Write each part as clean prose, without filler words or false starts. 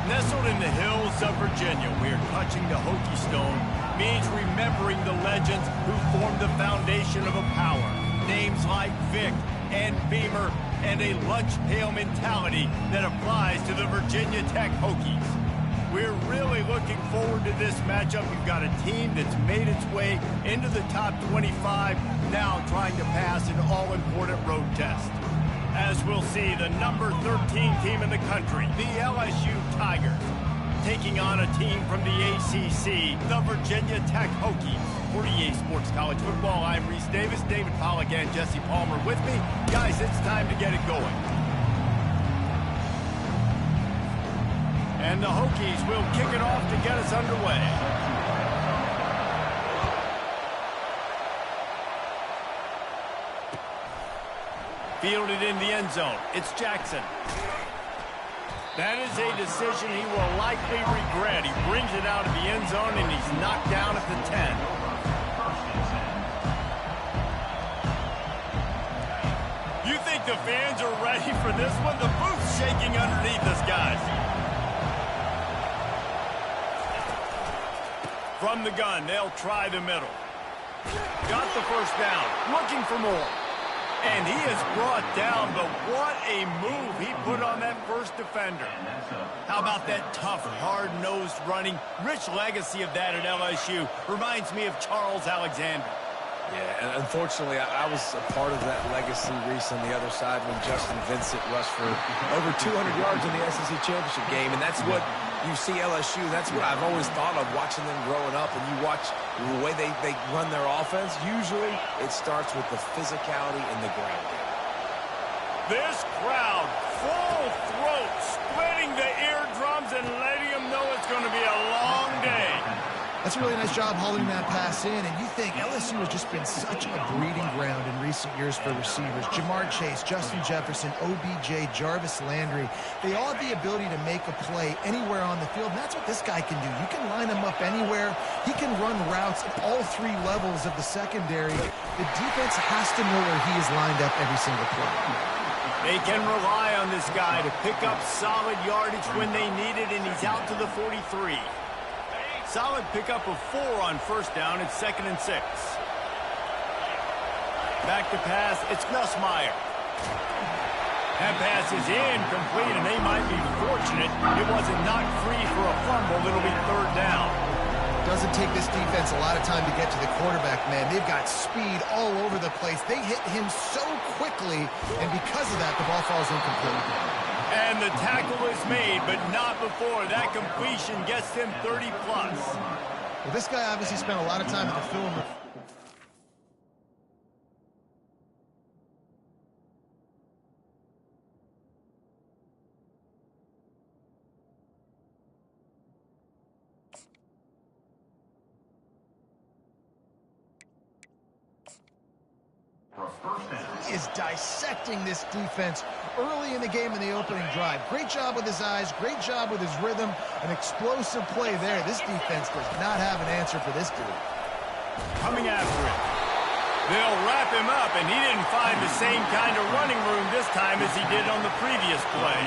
Nestled in the hills of Virginia, we're touching the Hokie Stone, means remembering the legends who formed the foundation of a power. Names like Vic and Beamer, and a lunch pail mentality that applies to the Virginia Tech Hokies. We're really looking forward to this matchup. You've got a team that's made its way into the top 25, now trying to pass an all-important road test. As we'll see, the number 13 team in the country, the LSU Tigers, taking on a team from the ACC, the Virginia Tech Hokies. For EA Sports College Football, I'm Reese Davis, David Pollack, and Jesse Palmer with me. Guys, it's time to get it going. And the Hokies will kick it off to get us underway. Fielded in the end zone. It's Jackson. That is a decision he will likely regret. He brings it out of the end zone, and he's knocked down at the 10. You think the fans are ready for this one? The booth's shaking underneath us, guys. From the gun, they'll try the middle. Got the first down. Looking for more. And he is brought down, but what a move he put on that first defender. How about that tough, hard-nosed running? Rich legacy of that at LSU. Reminds me of Charles Alexander. Yeah, and unfortunately, I was a part of that legacy, Reese, on the other side when Justin Vincent rushed for over 200 yards in the SEC championship game, and that's what you see LSU. That's what I've always thought of watching them growing up, and you watch the way they run their offense. Usually, it starts with the physicality in the ground game. This crowd, full throat, splitting the eardrums and letting them know it's going to be a long day. That's a really nice job holding that pass in, and you think LSU has just been such a breeding ground in recent years for receivers. Jamar Chase, Justin Jefferson, OBJ, Jarvis Landry, they all have the ability to make a play anywhere on the field, and that's what this guy can do. You can line him up anywhere. He can run routes at all three levels of the secondary. The defense has to know where he is lined up every single play. They can rely on this guy to pick up solid yardage when they need it, and he's out to the 43. Solid pickup of 4 on first down. It's 2nd and 6. Back to pass. It's Nussmeier. That pass is incomplete, and they might be fortunate it wasn't knocked free for a fumble. It'll be 3rd down. Doesn't take this defense a lot of time to get to the quarterback, man. They've got speed all over the place. They hit him so quickly, and because of that, the ball falls incomplete. And the tackle is made, but not before that completion gets him 30+. Well, this guy obviously spent a lot of time in the film. He is dissecting this defense early in the game in the opening drive. Great job with his eyes, great job with his rhythm, an explosive play there. This defense does not have an answer for this dude. Coming after him. They'll wrap him up, and he didn't find the same kind of running room this time as he did on the previous play.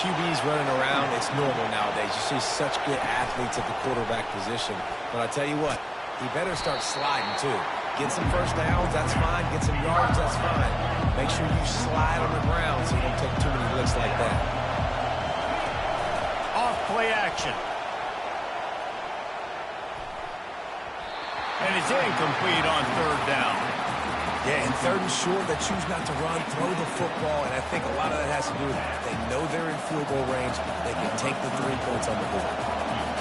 QBs running around, it's normal nowadays. You see such good athletes at the quarterback position. But I tell you what, he better start sliding too. Get some first downs, that's fine. Get some yards, that's fine. Make sure you slide on the ground so you don't take too many licks like that. Off play action. And it's incomplete on 3rd down. Yeah, and 3rd and short, they choose not to run, throw the football, and I think a lot of that has to do with they know they're in field goal range. They can take the 3 points on the board.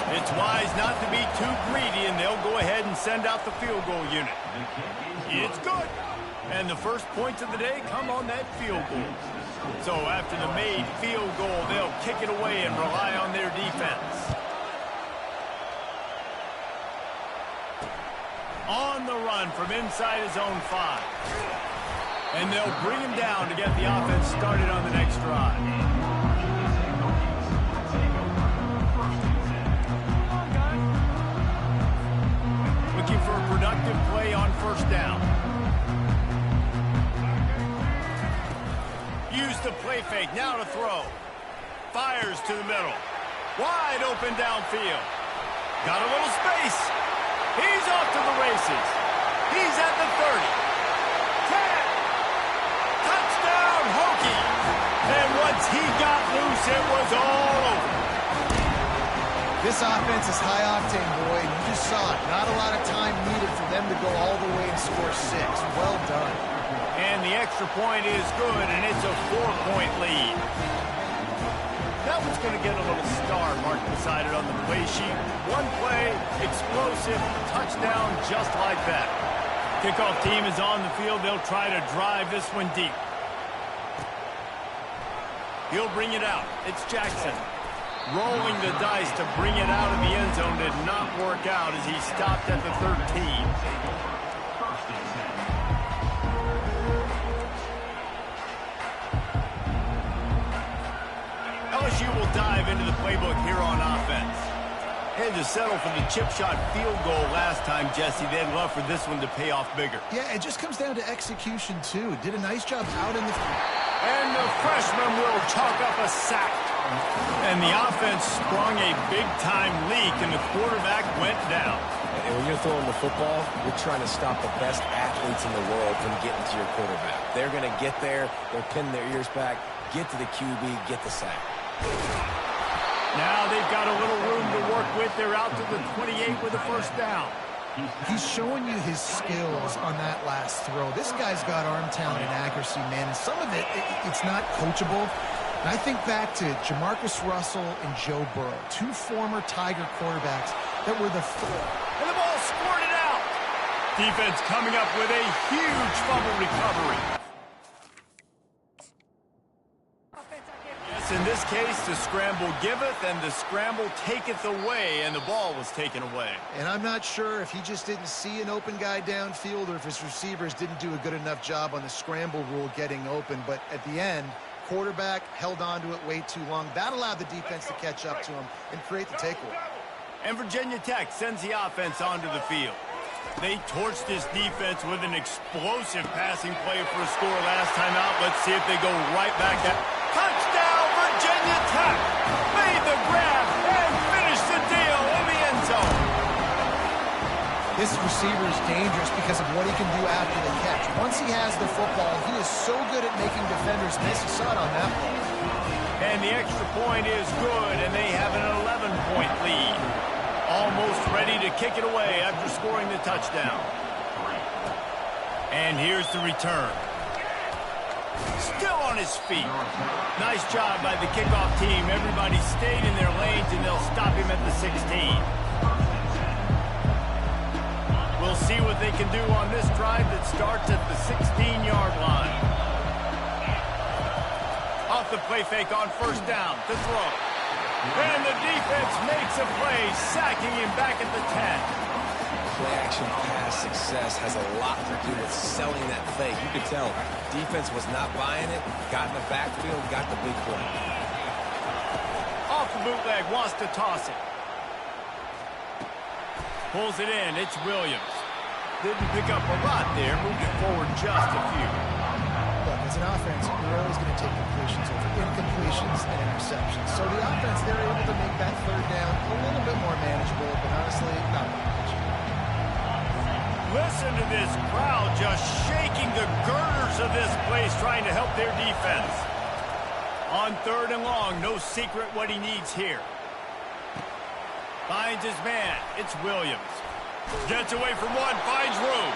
It's wise not to be too greedy, and they'll go ahead and send out the field goal unit. It's good. And the first points of the day come on that field goal. So after the made field goal, they'll kick it away and rely on their defense. On the run from inside his own 5. And they'll bring him down to get the offense started on the next drive. Looking for a productive play on first down. Use the play fake, now to throw. Fires to the middle. Wide open downfield. Got a little space. He's off to the races. He's at the 30. 10. Touchdown, Hokie. And once he got loose, it was all over. This offense is high octane, boy. You just saw it. Not a lot of time needed for them to go all the way and score 6. Well done. And the extra point is good, and it's a 4-point lead. That one's going to get a little star marked beside it on the play sheet. One play, explosive, touchdown, just like that. Kickoff team is on the field. They'll try to drive this one deep. He'll bring it out. It's Jackson. Rolling the dice to bring it out of the end zone did not work out as he stopped at the 13. LSU will dive into the playbook here on offense. And to settle for the chip shot field goal last time, Jesse, they'd love for this one to pay off bigger. Yeah, it just comes down to execution, too. Did a nice job out in the... And the freshman will chalk up a sack. And the offense sprung a big-time leak, and the quarterback went down. And when you're throwing the football, you're trying to stop the best athletes in the world from getting to your quarterback. They're going to get there. They're pinning their ears back, get to the QB, get the sack. Now they've got a little room to work with. They're out to the 28 with a first down. He's showing you his skills on that last throw. This guy's got arm talent and accuracy, man. And some of it, it's not coachable. And I think back to Jamarcus Russell and Joe Burrow, 2 former Tiger quarterbacks that were the And the ball squirted out. Defense coming up with a huge fumble recovery. Yes, in this case, the scramble giveth and the scramble taketh away, and the ball was taken away. And I'm not sure if he just didn't see an open guy downfield or if his receivers didn't do a good enough job on the scramble rule getting open. But at the end, quarterback held on to it way too long. That allowed the defense to catch up to him and create the takeaway. And Virginia Tech sends the offense onto the field. They torched this defense with an explosive passing play for a score last time out. Let's see if they go right back at touchdown, Virginia Tech. Made the grab and finished the deal in the end zone. This receiver is dangerous because of what he can do after the catch. Once he has the football, he is so good at making defenders miss. You saw it on that play. And the extra point is good, and they have an 11-point lead. Almost ready to kick it away after scoring the touchdown. And here's the return. Still on his feet. Nice job by the kickoff team. Everybody stayed in their lanes, and they'll stop him at the 16. We'll see what they can do on this drive that starts at the 16-yard line. Off the play fake on first down to throw. And the defense makes a play, sacking him back at the 10. Play-action pass success has a lot to do with selling that fake. You could tell defense was not buying it, got in the backfield, got the big play. Off the bootleg, wants to toss it. Pulls it in, it's Williams. Didn't pick up a lot there, moved it forward just a few. Look, as an offense, you're always going to take completions over incompletions and interceptions. So the offense, they're able to make that third down a little bit more manageable, but honestly, not much. Listen to this crowd just shaking the girders of this place, trying to help their defense. On 3rd and long, no secret what he needs here. Finds his man. It's Williams. Gets away from one, finds room.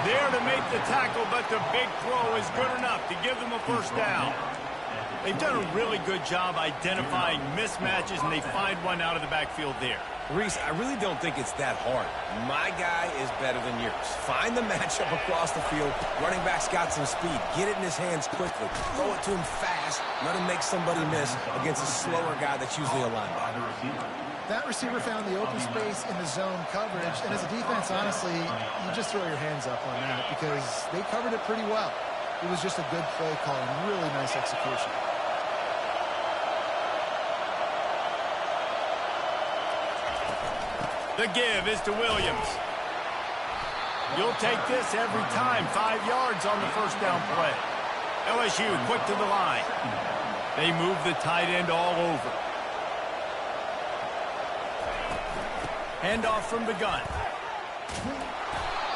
There to make the tackle, but the big throw is good enough to give them a first down. They've done a really good job identifying mismatches, and they find one out of the backfield there. Reese, I really don't think it's that hard. My guy is better than yours. Find the matchup across the field. Running back's got some speed. Get it in his hands quickly. Throw it to him fast. Let him make somebody miss against a slower guy that's usually a linebacker. That receiver found the open space in the zone coverage, and as a defense, honestly, you just throw your hands up on that because they covered it pretty well. It was just a good play call and really nice execution. The give is to Williams. You'll take this every time. 5 yards on the first down play. LSU quick to the line. They move the tight end all over. Handoff from the gun.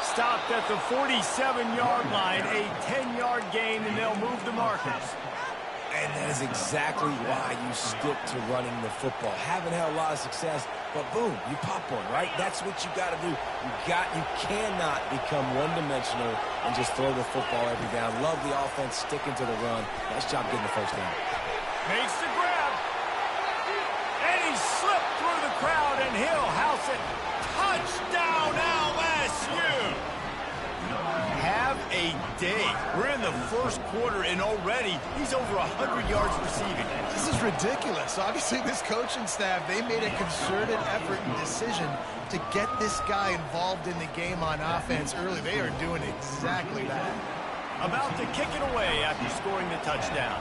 Stopped at the 47-yard line, a 10-yard gain, and they'll move the markers. And that is exactly why you stick to running the football. Haven't had a lot of success, but boom, you pop one, right? That's what you got to do. You cannot become one-dimensional and just throw the football every down. Love the offense sticking to the run. Nice job getting the first down. Makes the grab. And he slipped through the crowd, and he'll house it. Touchdown, LSU! Have a day. We're in the first quarter, and already he's over 100 yards receiving. This is ridiculous. Obviously, this coaching staff, they made a concerted effort and decision to get this guy involved in the game on offense early. They are doing exactly that. About to kick it away after scoring the touchdown.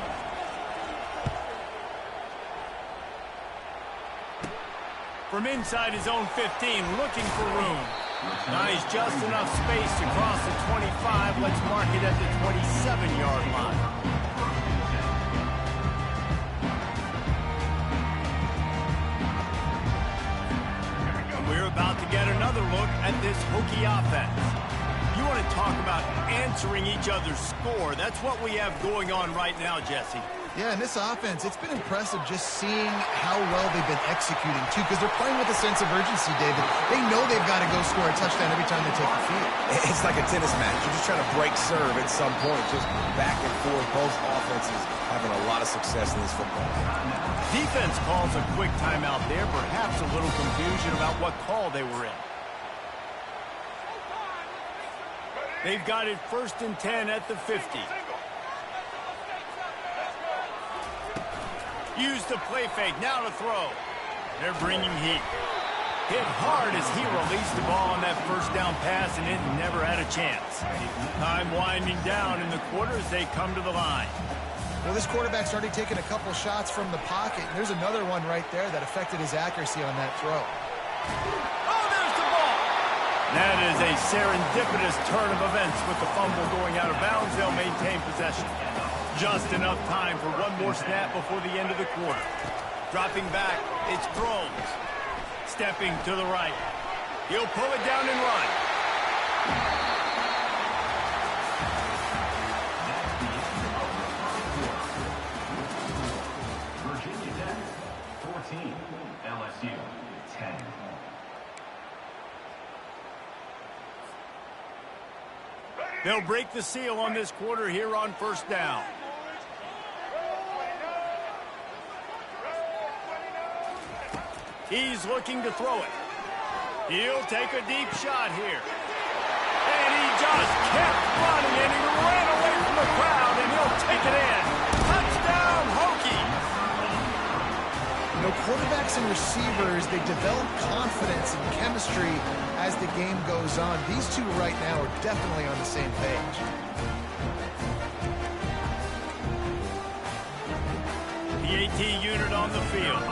From inside his own 15, looking for room. Nice, just enough space to cross the 25. Let's mark it at the 27-yard line. We're about to get another look at this Hokie offense. You want to talk about answering each other's score. That's what we have going on right now, Jesse. Yeah, and this offense, it's been impressive just seeing how well they've been executing, too, because they're playing with a sense of urgency, David. They know they've got to go score a touchdown every time they take the field. It's like a tennis match. You're just trying to break serve at some point, just back and forth. Both offenses having a lot of success in this football game. Defense calls a quick timeout there, perhaps a little confusion about what call they were in. They've got it 1st and 10 at the 50. Use the play fake, now to throw. They're bringing heat. Hit hard as he released the ball on that first down pass, and it never had a chance. Time winding down in the quarter as they come to the line. Well, this quarterback's already taken a couple shots from the pocket, and there's another one right there that affected his accuracy on that throw. Oh, there's the ball! That is a serendipitous turn of events with the fumble going out of bounds. They'll maintain possession. Just enough time for one more snap before the end of the quarter. Dropping back, it's Groves. Stepping to the right. He'll pull it down and run. Virginia Tech, 14. LSU, 10. They'll break the seal on this quarter here on 1st down. He's looking to throw it. He'll take a deep shot here. And he just kept running, and he ran away from the crowd, and he'll take it in. Touchdown, Hokies! You know, quarterbacks and receivers, they develop confidence and chemistry as the game goes on. These two right now are definitely on the same page. The AT unit on the field.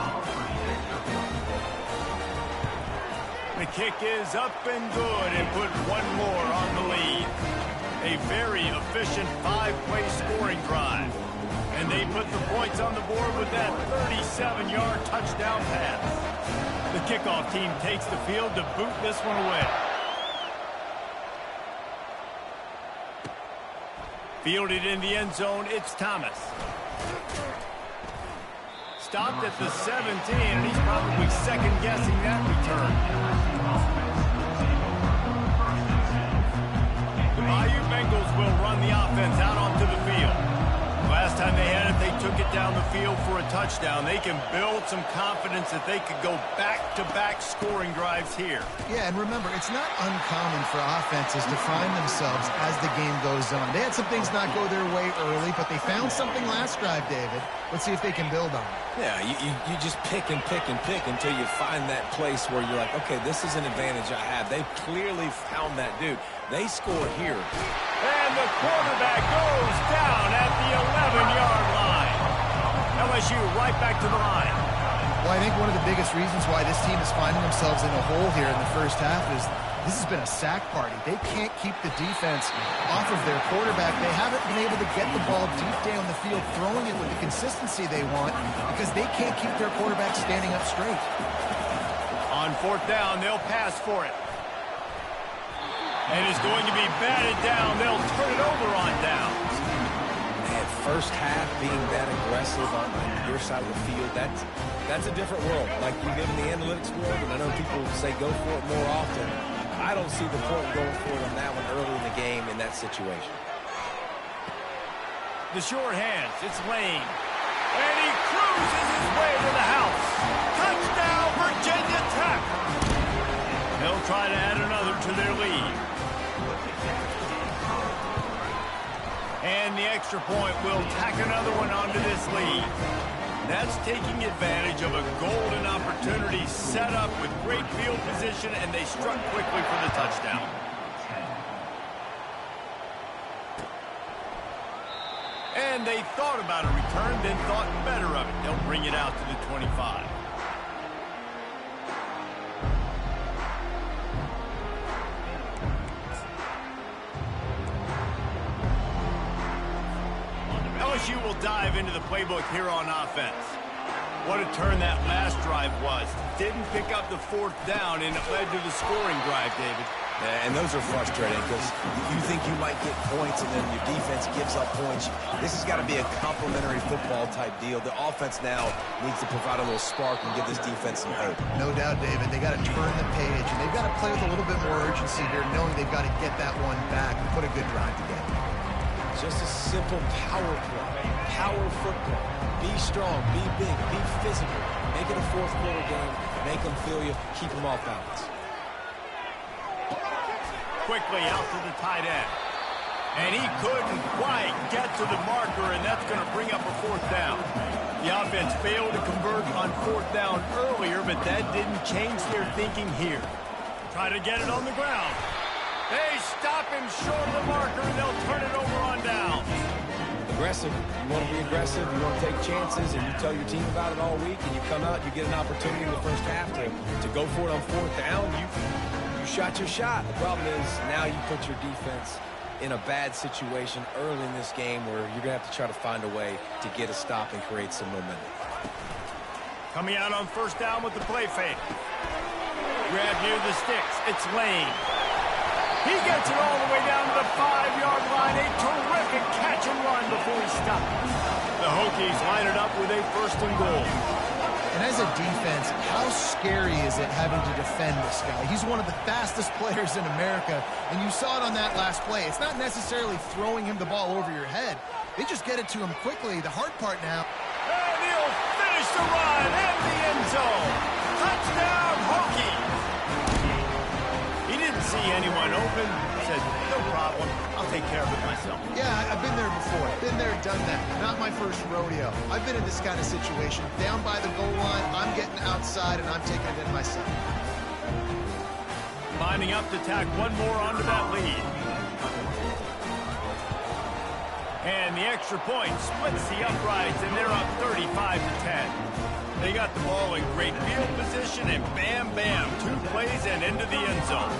The kick is up and good, and put one more on the lead. A very efficient 5-play scoring drive. And they put the points on the board with that 37-yard touchdown pass. The kickoff team takes the field to boot this one away. Fielded in the end zone, it's Thomas. Stopped at the 17, and he's probably second-guessing that return. The Bayou Bengals will run the offense out onto the field. Last time they had it, they took it down the field for a touchdown. They can build some confidence that they could go back-to-back scoring drives here. Yeah, and remember, it's not uncommon for offenses to find themselves as the game goes on. They had some things not go their way early, but they found something last drive, David. Let's see if they can build on it. Yeah, you just pick and pick and pick until you find that place where you're like, okay, this is an advantage I have. They clearly found that dude. They score here. And the quarterback goes down at the 11-yard line. LSU right back to the line. Well, I think one of the biggest reasons why this team is finding themselves in a hole here in the first half is this has been a sack party. They can't keep the defense off of their quarterback. They haven't been able to get the ball deep down the field, throwing it with the consistency they want because they can't keep their quarterback standing up straight. On On fourth down, they'll pass for it. And it's going to be batted down. They'll turn it over on downs. Man, first half being that aggressive on your side of the field, that's a different world. Like, we live in the analytics world, and I know people say go for it more often. I don't see the point in going for it on that one early in the game in that situation. The short hands, it's Lane. And he cruises his way to the house. Touchdown, Virginia Tech. They'll try to add another to their lead. And the extra point will tack another one onto this lead. That's taking advantage of a golden opportunity set up with great field position, and they struck quickly for the touchdown. And they thought about a return, then thought better of it. They'll bring it out to the 25. LSU will dive into the playbook here on offense. What a turn that last drive was. Didn't pick up the fourth down, and it led to the scoring drive, David. Yeah, and those are frustrating because you think you might get points and then your defense gives up points. This has got to be a complementary football type deal. The offense now needs to provide a little spark and give this defense some hope. No doubt, David. They got to turn the page, and they've got to play with a little bit more urgency here, knowing they've got to get that one back and put a good drive together. Just a simple power play, power football. Be strong, be big, be physical. Make it a fourth quarter game. Make them feel you. Keep them off balance. Quickly out to the tight end. And he couldn't quite get to the marker, and that's going to bring up a fourth down. The offense failed to convert on fourth down earlier, but that didn't change their thinking here. Try to get it on the ground. They stop him short of the marker, and they'll turn it over on downs. Aggressive. You want to be aggressive. You want to take chances, and you tell your team about it all week, and you come out, you get an opportunity in the first half to go for it on fourth down. You shot your shot. The problem is now you put your defense in a bad situation early in this game where you're going to have to try to find a way to get a stop and create some momentum. Coming out on first down with the play fake. Grab near the sticks. It's Lane. He gets it all the way down to the 5-yard line. A terrific catch and run before he stopped. The Hokies line it up with a first and goal. And as a defense, how scary is it having to defend this guy? He's one of the fastest players in America, and you saw it on that last play. It's not necessarily throwing him the ball over your head. They just get it to him quickly. The hard part now. And he'll finish the run in the end zone. Touchdown, Hokies. He didn't see anyone open. Said, no problem. I'll take care of it myself. Yeah, I've been there before. Been there, done that. Not my first rodeo. I've been in this kind of situation. Down by the goal line, I'm getting outside, and I'm taking it in myself. Lining up to tack one more onto that lead. And the extra point splits the uprights, and they're up 35-10. They got the ball in great field position, and bam, bam, 2 plays and into the end zone.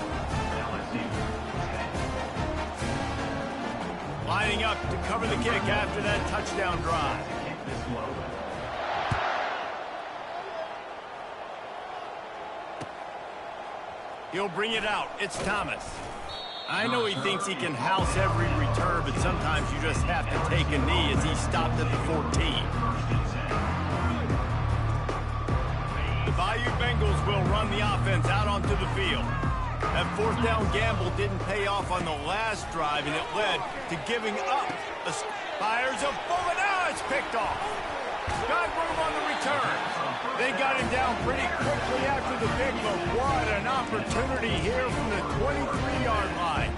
Lining up to cover the kick after that touchdown drive. He'll bring it out. It's Thomas. I know he thinks he can house every return, but sometimes you just have to take a knee as he stopped at the 14. The Bayou Bengals will run the offense out onto the field. That fourth down gamble didn't pay off on the last drive, and it led to giving up. The fires a bullet. Now it's picked off. Got room on the return. They got him down pretty quickly after the pick, but what an opportunity here from the 23-yard line.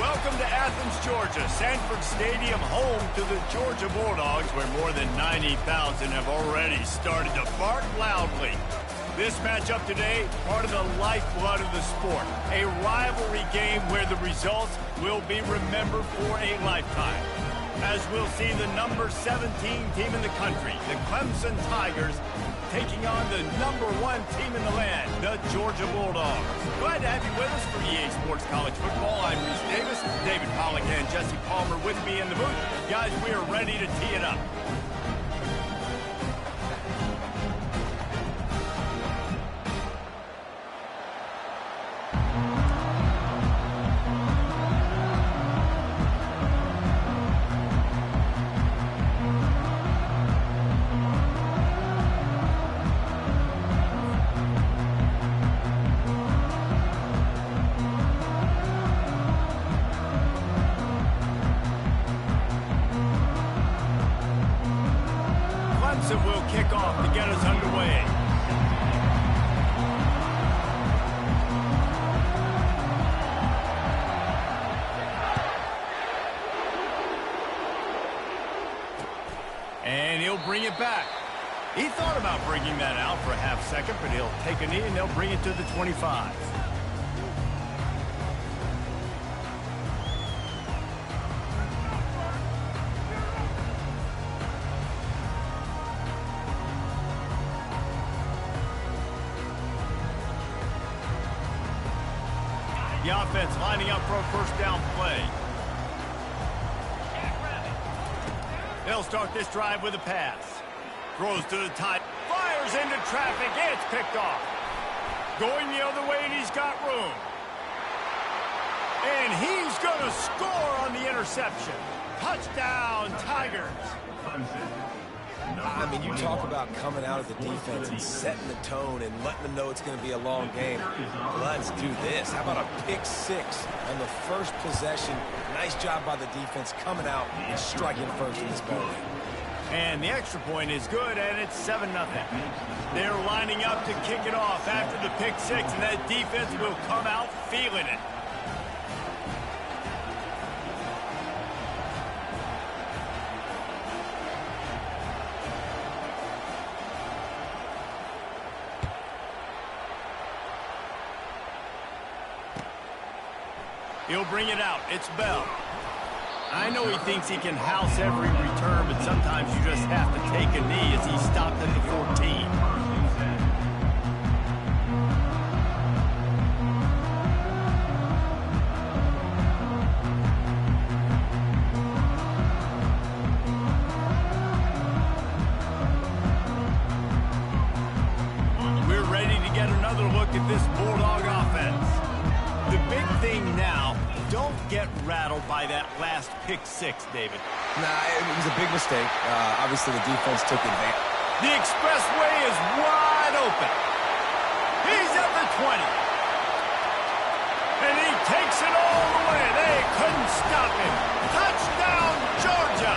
Welcome to Athens, Georgia, Sanford Stadium, home to the Georgia Bulldogs, where more than 90,000 have already started to bark loudly. This matchup today, part of the lifeblood of the sport, a rivalry game where the results will be remembered for a lifetime. As we'll see the number 17 team in the country, the Clemson Tigers, taking on the number 1 team in the land, the Georgia Bulldogs. Glad to have you with us for EA Sports College Football. I'm Reese Davis, David Pollack and Jesse Palmer with me in the booth. Guys, we are ready to tee it up. Will kick off to get us underway. And he'll bring it back. He thought about bringing that out for a half second, but he'll take a knee and they'll bring it to the 25. The offense lining up for a first down play. They'll start this drive with a pass. Throws to the tight. Fires into traffic. It's picked off. Going the other way, and he's got room. And he's going to score on the interception. Touchdown, Tigers. I mean, you talk about coming out of the defense and setting the tone and letting them know it's going to be a long game. Let's do this. How about a pick six on the first possession? Nice job by the defense coming out and striking first in this ball game. And the extra point is good, and it's 7-0. They're lining up to kick it off after the pick six, and that defense will come out feeling it. He'll bring it out. It's Bell. I know he thinks he can house every return, but sometimes you just have to take a knee as he stopped at the 14. We're ready to get another look at this Bulldog offense. The big thing now, don't get rattled by that last pick six, David. Nah, it was a big mistake. Obviously, the defense took advantage. The expressway is wide open. He's at the 20. And he takes it all the way. They couldn't stop him. Touchdown, Georgia.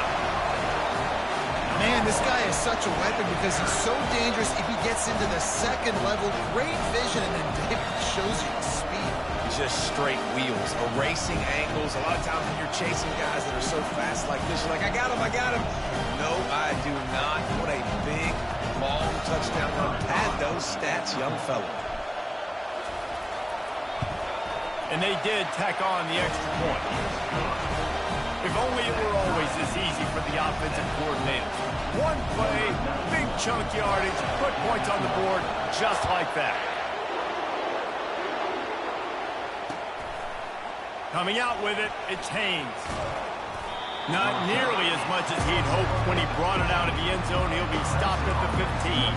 Man, this guy is such a weapon because he's so dangerous if he gets into the second level. Great vision, and then David shows you the speed. Just straight wheels, erasing angles. A lot of times when you're chasing guys that are so fast like this, you're like, I got him, I got him. No, I do not. What a big, long touchdown run. Pad those stats, young fella. And they did tack on the extra point. If only it were always this easy for the offensive coordinators. One play, big chunk yardage, put points on the board just like that. Coming out with it, it's Haynes. Not nearly as much as he'd hoped when he brought it out of the end zone. He'll be stopped at the 15.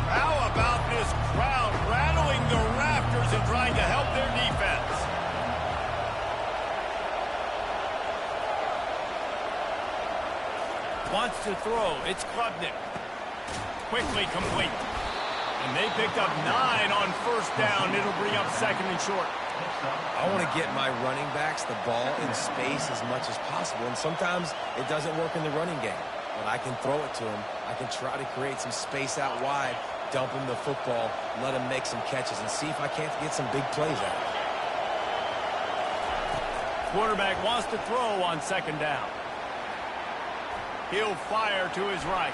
How about this crowd rattling the rafters and trying to help their defense? Wants to throw. It's Klubnik. Quickly complete. And they picked up 9 on first down. It'll bring up second and short. I want to get my running backs the ball in space as much as possible. And sometimes it doesn't work in the running game. But I can throw it to him. I can try to create some space out wide, dump him the football, let him make some catches, and see if I can't get some big plays out of it. Quarterback wants to throw on second down. He'll fire to his right.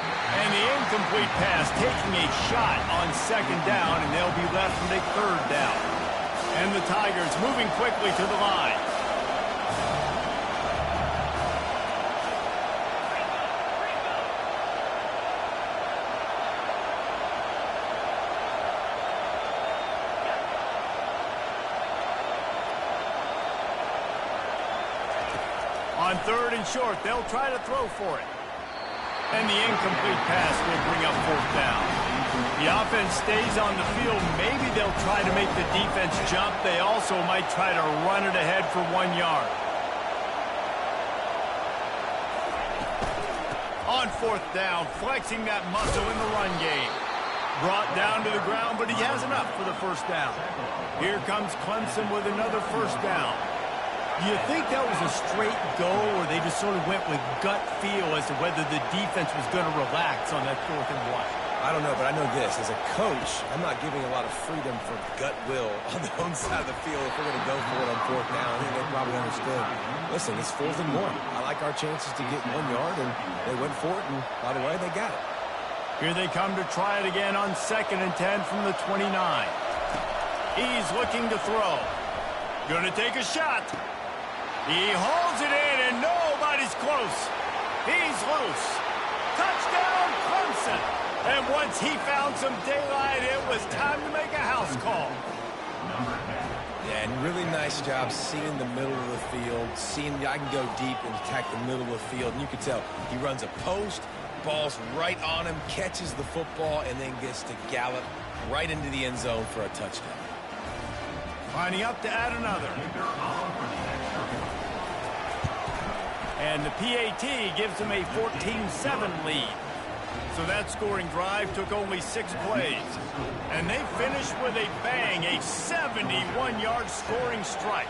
And the incomplete pass taking a shot on second down, and they'll be left with a third down. And the Tigers moving quickly to the line. On third and short, they'll try to throw for it. And the incomplete pass will bring up fourth down. The offense stays on the field. Maybe they'll try to make the defense jump. They also might try to run it ahead for 1 yard. On fourth down, flexing that muscle in the run game. Brought down to the ground, but he has enough for the first down. Here comes Clemson with another first down. Do you think that was a straight go, or they just sort of went with gut feel as to whether the defense was going to relax on that 4th and 1? I don't know, but I know this. As a coach, I'm not giving a lot of freedom for gut will on the own side of the field. If we're going to go for it on 4th down, I think they probably understood. Listen, it's 4th and 1. I like our chances to get 1 yard, and they went for it, and by the way, they got it. Here they come to try it again on 2nd and 10 from the 29. He's looking to throw. Going to take a shot. He holds it in, and nobody's close. He's loose. Touchdown, Clemson. And once he found some daylight, it was time to make a house call. Yeah, and really nice job seeing the middle of the field, seeing I can go deep and attack the middle of the field. And you can tell he runs a post, ball's right on him, catches the football, and then gets to gallop right into the end zone for a touchdown. Lining up to add another. And the PAT gives them a 14-7 lead. So that scoring drive took only 6 plays. And they finished with a bang, a 71-yard scoring strike.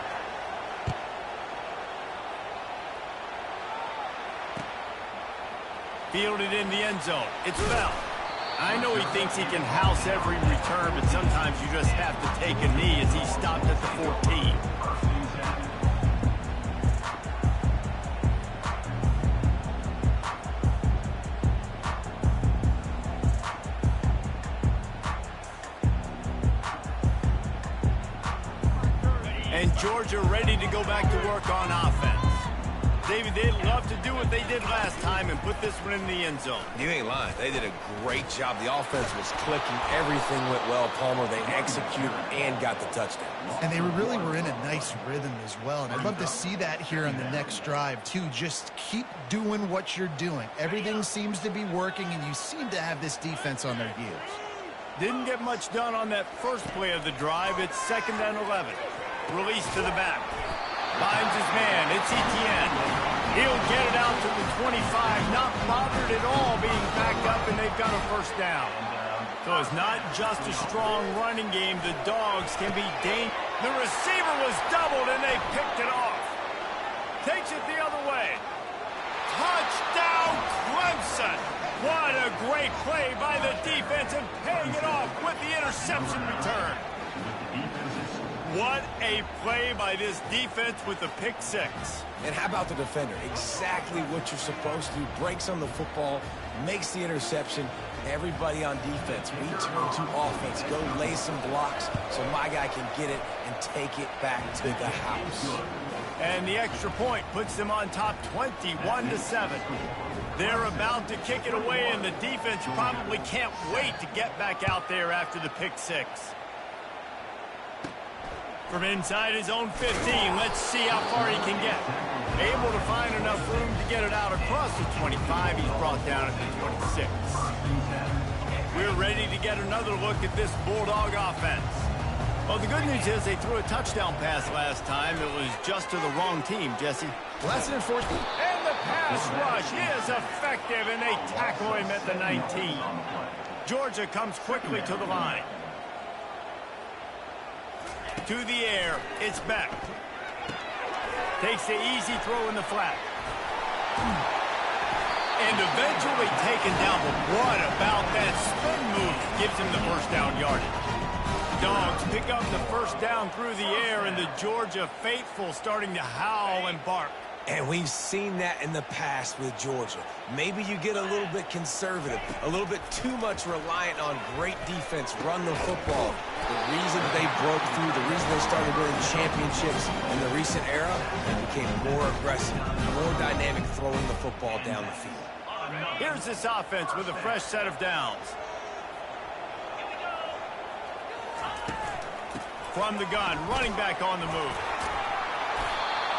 Fielded in the end zone. It's Bell. I know he thinks he can house every return, but sometimes you just have to take a knee as he stopped at the 14. And Georgia ready to go back to work on offense. David, they'd love to do what they did last time and put this one in the end zone. You ain't lying. They did a great job. The offense was clicking. Everything went well, Palmer. They executed and got the touchdown. And they really were in a nice rhythm as well. And I'd love to see that here on the next drive, too. Just keep doing what you're doing. Everything seems to be working, and you seem to have this defense on their heels. Didn't get much done on that first play of the drive. It's 2nd and 11. Release to the back. Finds his man. It's Etienne. He'll get it out to the 25. Not bothered at all being backed up, and they've got a first down. So it's not just a strong running game. The Dogs can be dangerous. The receiver was doubled, and they picked it off. Takes it the other way. Touchdown, Clemson. What a great play by the defense, and paying it off with the interception return. What a play by this defense with the pick 6. And how about the defender? Exactly what you're supposed to do. Breaks on the football, makes the interception. Everybody on defense, we turn to offense. Go lay some blocks so my guy can get it and take it back to the house. And the extra point puts them on top 21-7. They're about to kick it away, and the defense probably can't wait to get back out there after the pick 6. From inside his own 15, let's see how far he can get. Able to find enough room to get it out across the 25. He's brought down at the 26. We're ready to get another look at this Bulldog offense. Well, the good news is they threw a touchdown pass last time. It was just to the wrong team, Jesse. Well, that's an enforcement. And the pass rush is effective, and they tackle him at the 19. Georgia comes quickly to the line. To the air, it's Beck. Takes the easy throw in the flat. And eventually taken down, but what about that spin move? Gives him the first down yardage. Dogs pick up the first down through the air, and the Georgia faithful starting to howl and bark. And we've seen that in the past with Georgia. Maybe you get a little bit conservative, a little bit too much reliant on great defense, run the football. The reason they broke through, the reason they started winning championships in the recent era, they became more aggressive, more dynamic throwing the football down the field. Here's this offense with a fresh set of downs. From the gun, running back on the move.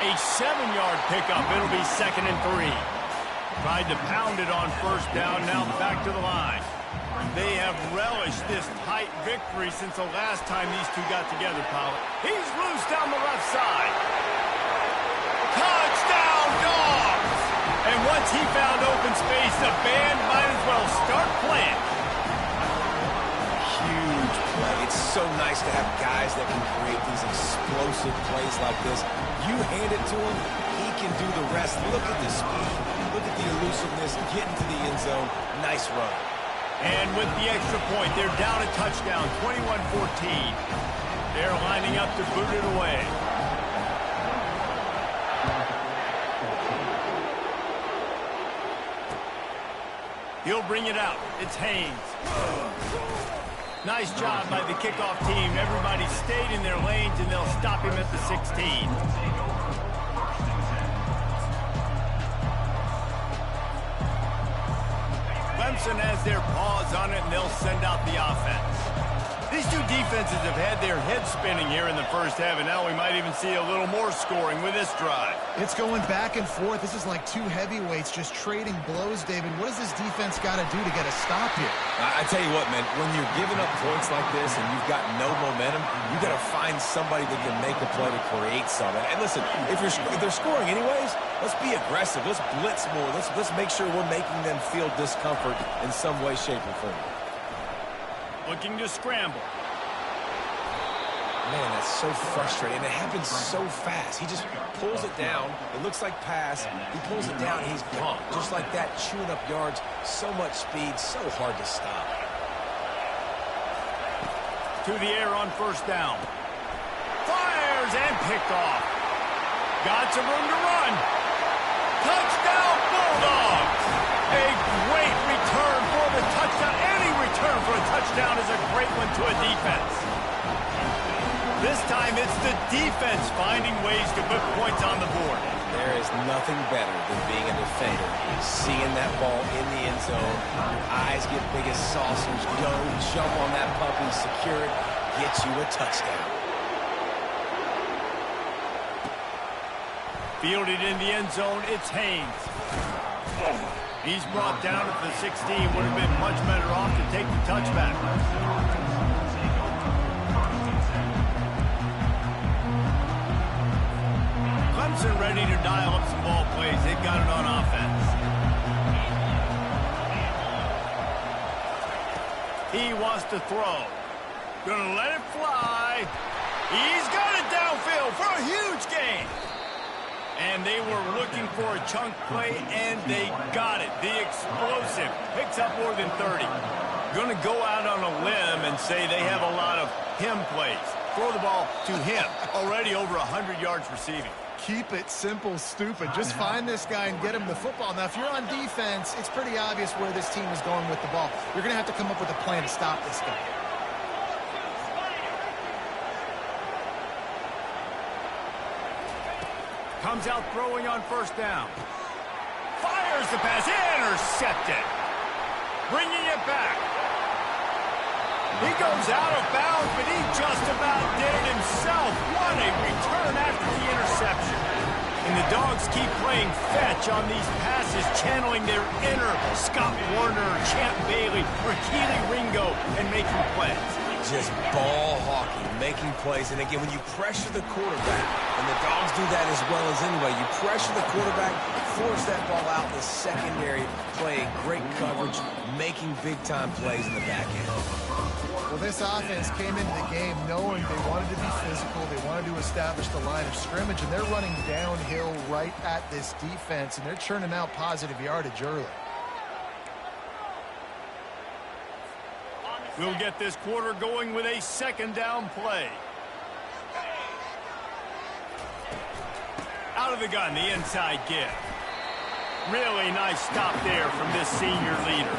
A 7-yard pickup. It'll be 2nd and 3. Tried to pound it on first down. Now back to the line. They have relished this tight victory since the last time these two got together, Powell. He's loose down the left side. Touchdown, Dogs! And once he found open space, the band might as well start playing. Huge play. It's so nice to have guys that can create these explosive plays like this. You hand it to him, he can do the rest. Look at the speed. Look at the elusiveness. Get into the end zone. Nice run. And with the extra point, they're down a touchdown, 21-14. They're lining up to boot it away. He'll bring it out. It's Haynes. Nice job by the kickoff team. Everybody stayed in their lanes, and they'll stop him at the 16. Clemson has their paws on it, and they'll send out the offense. These two defenses have had their heads spinning here in the first half, and now we might even see a little more scoring with this drive. It's going back and forth. This is like two heavyweights just trading blows, David. What does this defense got to do to get a stop here? I tell you what, man, when you're giving up points like this and you've got no momentum, you got to find somebody that can make a play to create something. And listen, if they're scoring anyways, let's be aggressive. Let's blitz more. Let's make sure we're making them feel discomfort in some way, shape, or form. Looking to scramble. Man, that's so frustrating. And it happens so fast. He just pulls it down. It looks like pass. He pulls it down, and he's gone. Just like that, chewing up yards. So much speed, so hard to stop. To the air on first down. Fires and picked off. Got some room to run. Touchdown, Bulldogs! A great return for the touchdown. Any return for a touchdown is a great one to a defense. This time it's the defense finding ways to put points on the board. There is nothing better than being a defender. Seeing that ball in the end zone, your eyes get big as saucers. Go, jump on that puppy, secure it, get you a touchdown. Fielded in the end zone, it's Haynes. He's brought down at the 16. Would have been much better off to take the touchback. Clemson ready to dial up some ball plays. They've got it on offense. He wants to throw. Gonna let it fly. He's got it downfield for a huge gain. And they were looking for a chunk play, and they got it. The explosive picks up more than 30. Going to go out on a limb and say they have a lot of him plays. Throw the ball to him. Already over 100 yards receiving. Keep it simple, stupid. Just find this guy and get him the football. Now, if you're on defense, it's pretty obvious where this team is going with the ball. You're going to have to come up with a plan to stop this guy. Comes out throwing on first down. Fires the pass. Intercepted. Bringing it back. He goes out of bounds, but he just about did it himself. What a return after the interception. And the Dogs keep playing fetch on these passes, channeling their inner Scott Warner, Champ Bailey, or Keely Ringo, and making plays. Just ball hawking, making plays. And again, when you pressure the quarterback, and the Dogs do that as well as anyway, you pressure the quarterback, force that ball out in the secondary, playing great coverage, making big-time plays in the back end. Well, this offense came into the game knowing they wanted to be physical, they wanted to establish the line of scrimmage, and they're running downhill right at this defense, and they're churning out positive yardage early. We'll get this quarter going with a second down play. Out of the gun, the inside give. Really nice stop there from this senior leader.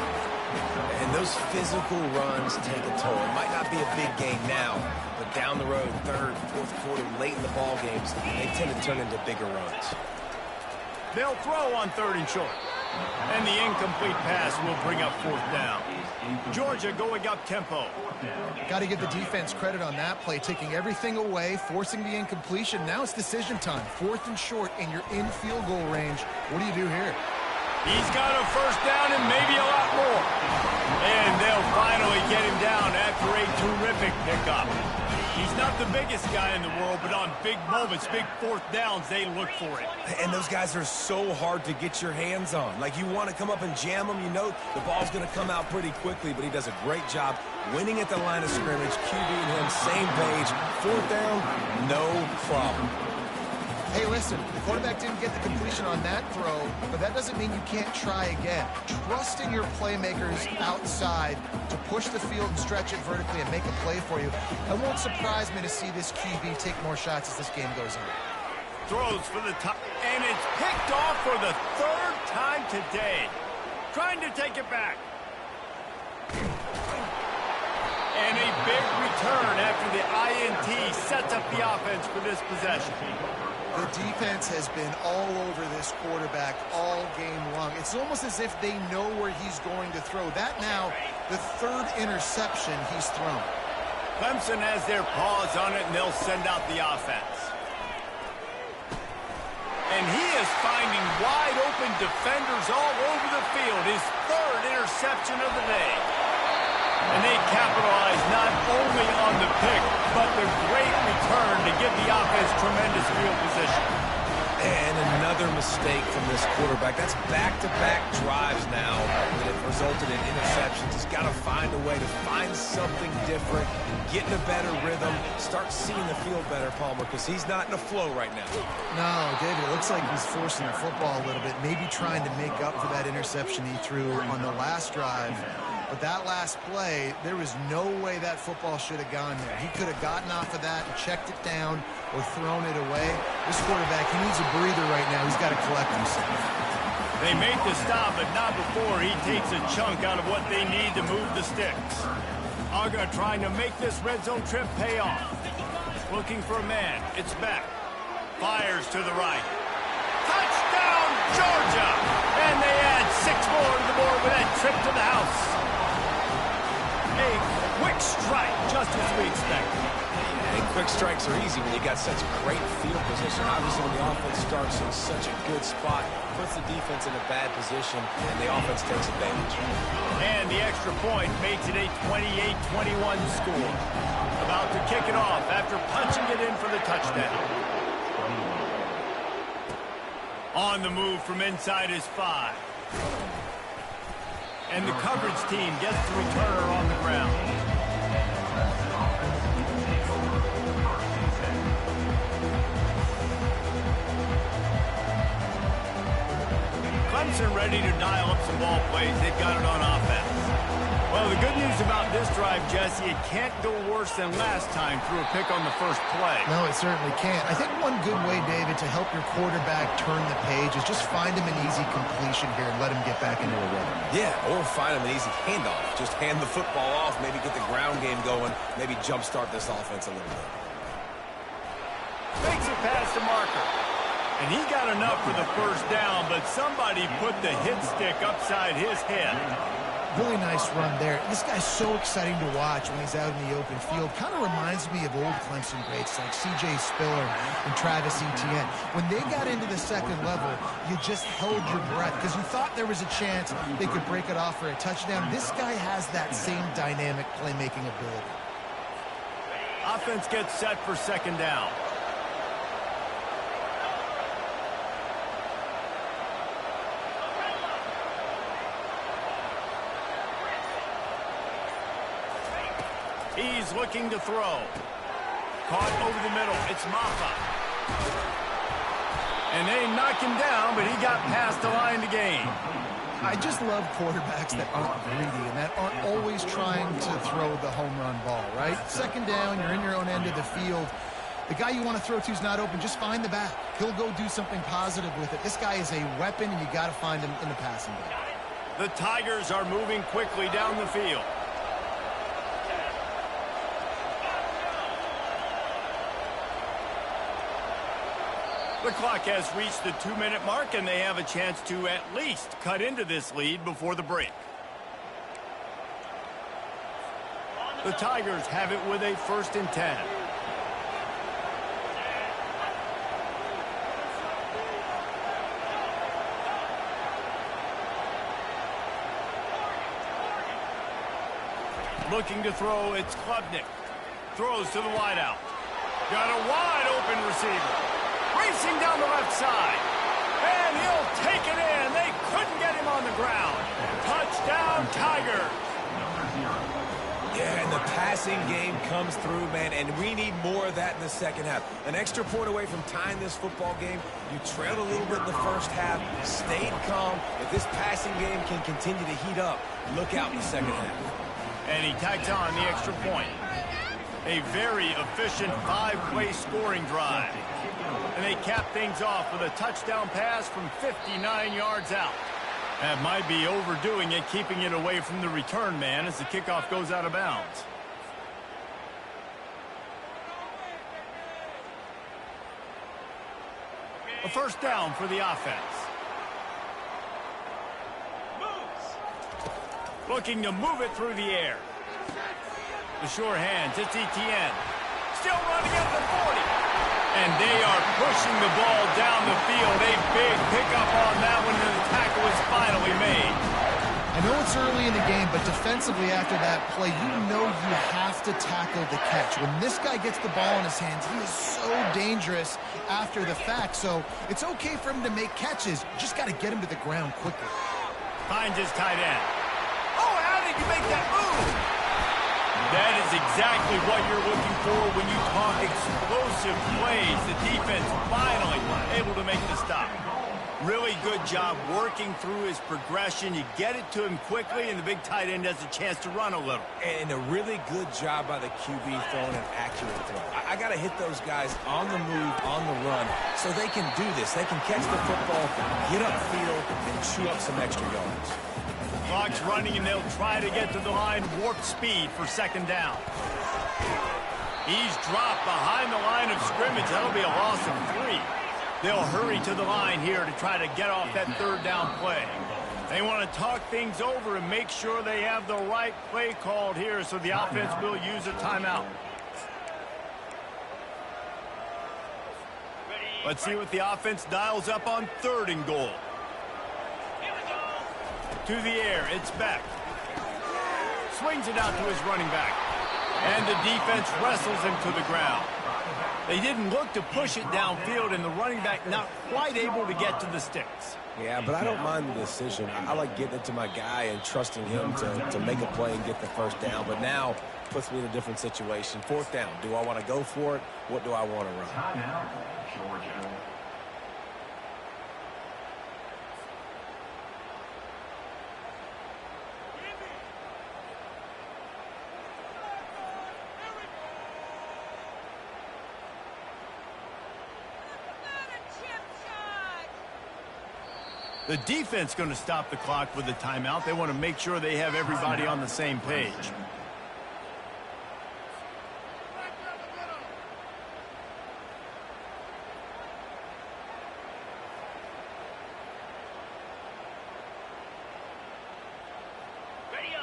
And those physical runs take a toll. It might not be a big game now, but down the road, third, fourth quarter, late in the ball games, they tend to turn into bigger runs. They'll throw on 3rd and short. And the incomplete pass will bring up 4th down. Georgia going up tempo. Got to give the defense credit on that play, taking everything away, forcing the incompletion. Now it's decision time. 4th and short, and you're in field goal range. What do you do here? He's got a first down and maybe a lot more. And they'll finally get him down after a terrific pickup. He's not the biggest guy in the world, but on big moments, big 4th downs, they look for it. And those guys are so hard to get your hands on. Like, you want to come up and jam them, you know the ball's going to come out pretty quickly, but he does a great job winning at the line of scrimmage, QB and him, same page. 4th down, no problem. Hey, listen, the quarterback didn't get the completion on that throw, but that doesn't mean you can't try again. Trusting your playmakers outside to push the field and stretch it vertically and make a play for you. It won't surprise me to see this QB take more shots as this game goes on. Throws for the top, and it's picked off for the 3rd time today. Trying to take it back. And a big return after the INT sets up the offense for this possession. The defense has been all over this quarterback all game long. It's almost as if they know where he's going to throw. That now, the 3rd interception he's thrown. Clemson has their paws on it, and they'll send out the offense. And he is finding wide open defenders all over the field. His 3rd interception of the day. And they capitalize not only on the pick, but the great return to give the offense tremendous field position. And another mistake from this quarterback. That's back-to-back drives now that have resulted in interceptions. He's got to find a way to find something different, get in a better rhythm, start seeing the field better, Palmer, because he's not in a flow right now. No, David, it looks like he's forcing the football a little bit, maybe trying to make up for that interception he threw on the last drive. But that last play, there was no way that football should have gone there. He could have gotten off of that and checked it down or thrown it away. This quarterback, he needs a breather right now. He's got to collect himself. They made the stop, but not before he takes a chunk out of what they need to move the sticks. Aga trying to make this red zone trip pay off. Looking for a man. It's Beck. Fires to the right. Touchdown, Georgia! And they add 6 more to the board with that trip to the house. A quick strike, just as we expected. And quick strikes are easy when you got such great field position. Obviously, when the offense starts in such a good spot, puts the defense in a bad position, and the offense takes advantage. And the extra point makes it a 28-21 score. About to kick it off after punching it in for the touchdown. On the move from inside his 5. And the coverage team gets the returner on the ground. Clemson ready to dial up some ball plays. They've got it on offense. Well, the good news about this drive, Jesse, it can't go worse than last time through a pick on the first play. No, it certainly can't. I think one good way, David, to help your quarterback turn the page is just find him an easy completion here and let him get back into a rhythm. Yeah, or find him an easy handoff. Just hand the football off, maybe get the ground game going, maybe jumpstart this offense a little bit. Makes it past the marker. And he got enough for the first down, but somebody put the hit stick upside his head. Really nice run there. This guy's so exciting to watch when he's out in the open field. Kind of reminds me of old Clemson greats like C.J. Spiller and Travis Etienne. When they got into the second level, you just held your breath because you thought there was a chance they could break it off for a touchdown. This guy has that same dynamic playmaking ability. Offense gets set for second down. He's looking to throw. Caught over the middle. It's Maffa. And they knock him down, but he got past the line to gain. I just love quarterbacks that aren't greedy and that aren't always trying trying to throw the home run ball, right? Second down, you're in your own end of the field. The guy you want to throw to is not open. Just find the back. He'll go do something positive with it. This guy is a weapon, and you got to find him in the passing game. The Tigers are moving quickly down the field. The clock has reached the 2-minute mark, and they have a chance to at least cut into this lead before the break. The Tigers have it with a 1st and 10. Looking to throw, it's Klubnik. Throws to the wideout. Got a wide open receiver. Racing down the left side. And he'll take it in. They couldn't get him on the ground. Touchdown, Tigers. Yeah, and the passing game comes through, man, and we need more of that in the second half. An extra point away from tying this football game. You trailed a little bit in the first half, stayed calm. If this passing game can continue to heat up, look out in the second half. And he tags on the extra point. A very efficient 5-play scoring drive. And they cap things off with a touchdown pass from 59 yards out. That might be overdoing it, keeping it away from the return man as the kickoff goes out of bounds. A 1st down for the offense. Looking to move it through the air. The sure hands, it's Etienne. Still running at the 40. And they are pushing the ball down the field. A big pickup on that one, and the tackle is finally made. I know it's early in the game, but defensively after that play, you know you have to tackle the catch. When this guy gets the ball in his hands, he is so dangerous after the fact. So it's okay for him to make catches. You just got to get him to the ground quickly. Finds his tight end. Oh, how did you make that move? That is exactly what you're looking for when you talk explosive plays. The defense finally able to make the stop. Really good job working through his progression. You get it to him quickly, and the big tight end has a chance to run a little. And a really good job by the QB throwing an accurate throw. I got to hit those guys on the move, on the run, so they can do this. They can catch the football, get upfield, and chew up some extra yards. Clock's running, and they'll try to get to the line warp speed for 2nd down. He's dropped behind the line of scrimmage. That'll be a loss of 3. They'll hurry to the line here to try to get off that 3rd down play. They want to talk things over and make sure they have the right play called here, so the offense will use a timeout. Let's see what the offense dials up on 3rd and goal. To the air, it's Beck. Swings it out to his running back. And the defense wrestles him to the ground. They didn't look to push it downfield, and the running back not quite able to get to the sticks. Yeah, but I don't mind the decision. I like getting it to my guy and trusting him to make a play and get the 1st down. But now puts me in a different situation. 4th down. Do I want to go for it? What do I want to run? Timeout, Georgia. The defense going to stop the clock with the timeout. They want to make sure they have everybody on the same page.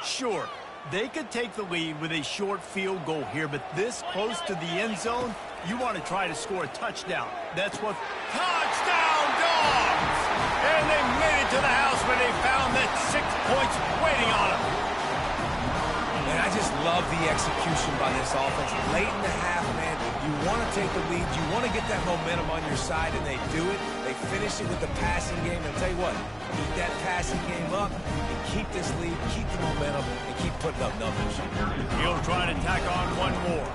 Sure, they could take the lead with a short field goal here, but this close to the end zone, you want to try to score a touchdown. That's what... Touchdown, Dogs! And they made it to the house when they found that 6 points waiting on them. And I just love the execution by this offense. Late in the half, man, you want to take the lead. You want to get that momentum on your side, and they do it. They finish it with the passing game. And I'll tell you what, keep that passing game up, and keep this lead, keep the momentum, and keep putting up numbers. He'll try to tack on one more.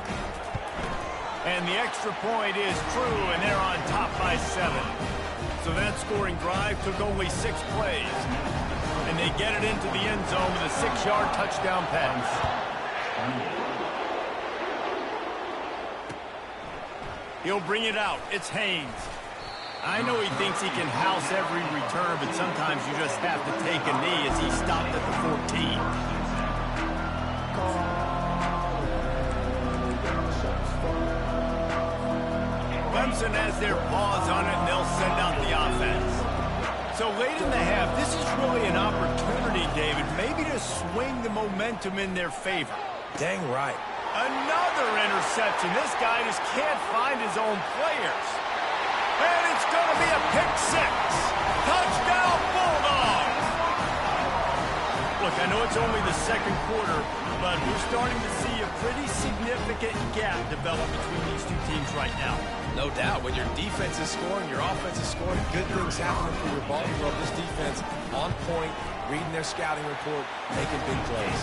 And the extra point is true, and they're on top by 7. So that scoring drive took only 6 plays. And they get it into the end zone with a 6-yard touchdown pass. He'll bring it out. It's Haynes. I know he thinks he can house every return, but sometimes you just have to take a knee as he stopped at the 14. Clemson has their paws on it, and they'll send out the offense. So late in the half, this is really an opportunity, David, maybe to swing the momentum in their favor. Dang right. Another interception. This guy just can't find his own players. And it's going to be a pick 6. Touchdown, Bulldogs! Look, I know it's only the second quarter, but we're starting to see a pretty significant gap develop between these two teams right now. No doubt. When your defense is scoring, your offense is scoring, good things happening for your ball. You love this defense on point, reading their scouting report, making big plays.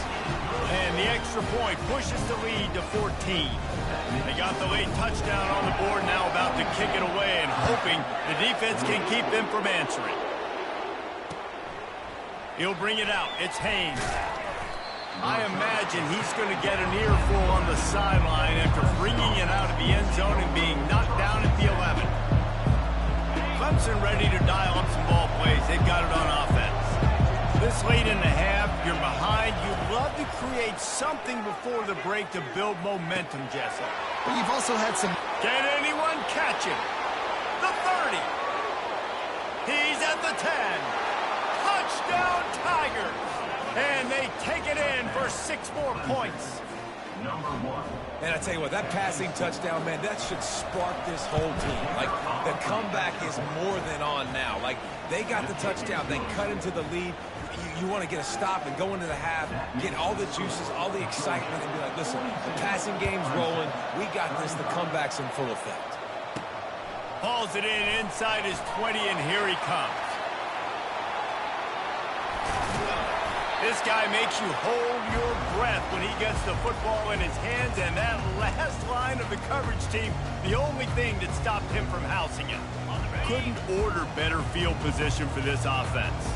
And the extra point pushes the lead to 14. They got the late touchdown on the board, now about to kick it away and hoping the defense can keep them from answering. He'll bring it out. It's Haynes. I imagine he's going to get an earful on the sideline after bringing it out of the end zone and being knocked down at the 11. Clemson ready to dial up some ball plays. They've got it on offense. This late in the half, you're behind. You'd love to create something before the break to build momentum, Jesse. But you've also had some... Can anyone catch him? The 30. He's at the 10. Touchdown, Tigers. And they take it in for 6 more points. And I tell you what, that passing touchdown, man, that should spark this whole team. Like, the comeback is more than on now. Like, they got the touchdown. They cut into the lead. You want to get a stop and go into the half, get all the juices, all the excitement, and be like, listen, the passing game's rolling. We got this. The comeback's in full effect. Hauls it in inside his 20, and here he comes. This guy makes you hold your breath when he gets the football in his hands, and that last line of the coverage team, the only thing that stopped him from housing it. Couldn't order better field position for this offense.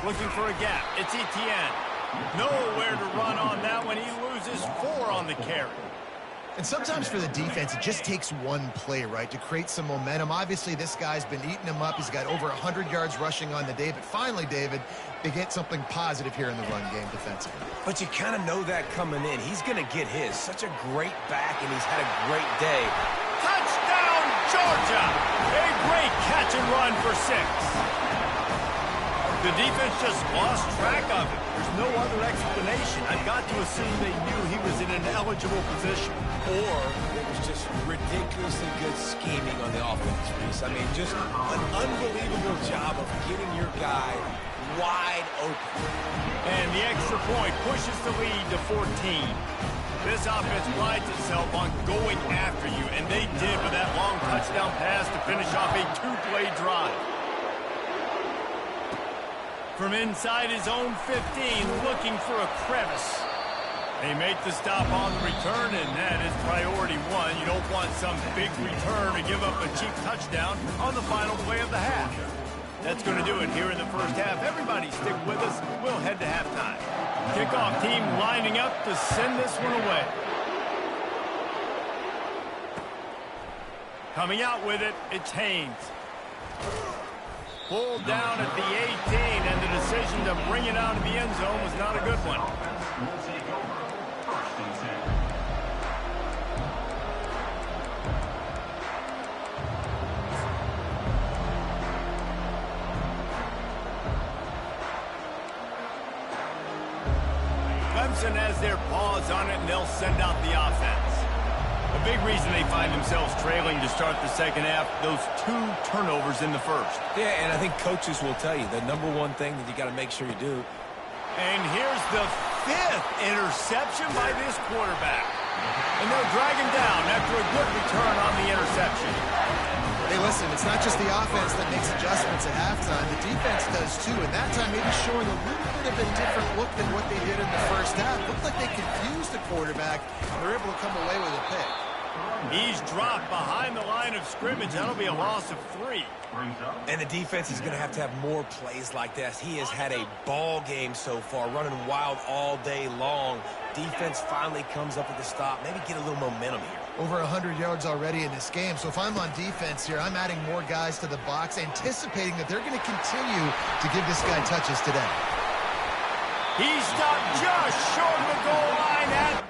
Looking for a gap. It's Etienne. Nowhere to run on that one. He loses 4 on the carry. And sometimes for the defense, it just takes one play, right, to create some momentum. Obviously, this guy's been eating him up. He's got over 100 yards rushing on the day. But finally, David, they get something positive here in the run game defensively. But you kind of know that coming in. He's going to get his. Such a great back, and he's had a great day. Touchdown, Georgia! A great catch and run for 6. The defense just lost track of it. There's no other explanation. I've got to assume they knew he was in an eligible position. Or it was just ridiculously good scheming on the offense, Reese. I mean, just an unbelievable job of getting your guy wide open. And the extra point pushes the lead to 14. This offense prides itself on going after you, and they did with that long touchdown pass to finish off a 2-play drive. From inside his own 15, looking for a crevice. They make the stop on the return, and that is priority 1. You don't want some big return to give up a cheap touchdown on the final play of the half. That's going to do it here in the first half. Everybody stick with us. We'll head to halftime. Kickoff team lining up to send this one away. Coming out with it, it's Haynes. Pulled down at the 18, and the decision to bring it out of the end zone was not a good one. Clemson has their paws on it, and they'll send out the offense. A big reason they find themselves trailing to start the second half, those 2 turnovers in the first. Yeah, and I think coaches will tell you the number one thing that you got to make sure you do. And here's the 5th interception by this quarterback. And they'll drag him down after a good return on the interception. Hey, listen, it's not just the offense that makes adjustments at halftime. The defense does too, and that time maybe showing a little bit of a different look than what they did in the first half. Looked like they confused the quarterback, and they're able to come away with a pick. He's dropped behind the line of scrimmage. That'll be a loss of 3. And the defense is going to have more plays like this. He has had a ball game so far, running wild all day long. Defense finally comes up with a stop. Maybe get a little momentum here. Over 100 yards already in this game. So if I'm on defense here, I'm adding more guys to the box, anticipating that they're going to continue to give this guy touches today. He's stopped just short of the goal line. And